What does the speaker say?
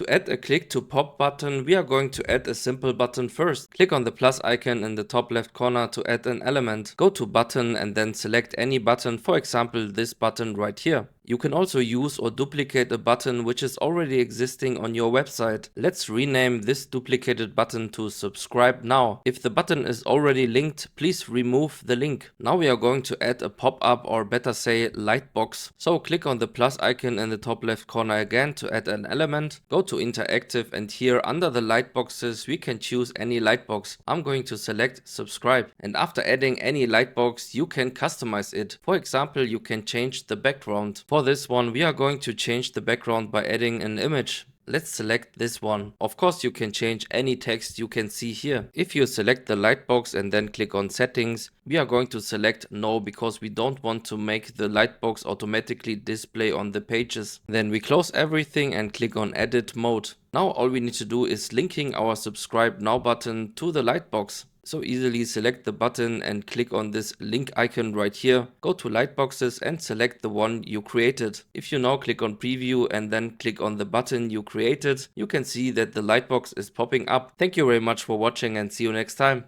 To add a click to pop button, we are going to add a simple button first. Click on the plus icon in the top left corner to add an element. Go to button and then select any button, for example this button right here. You can also use or duplicate a button which is already existing on your website. Let's rename this duplicated button to subscribe now. If the button is already linked, please remove the link. Now we are going to add a pop-up, or better say Lightbox. So click on the plus icon in the top left corner again to add an element. Go to interactive, and here under the lightboxes we can choose any lightbox. I'm going to select subscribe, and after adding any lightbox you can customize it. For example, you can change the background. For this one we are going to change the background by adding an image. Let's select this one. Of course you can change any text you can see here. If you select the lightbox and then click on settings, we are going to select no, because we don't want to make the lightbox automatically display on the pages. Then we close everything and click on edit mode. Now all we need to do is linking our subscribe now button to the lightbox. So easily select the button and click on this link icon right here. Go to Lightboxes and select the one you created. If you now click on preview and then click on the button you created, you can see that the lightbox is popping up. Thank you very much for watching and see you next time.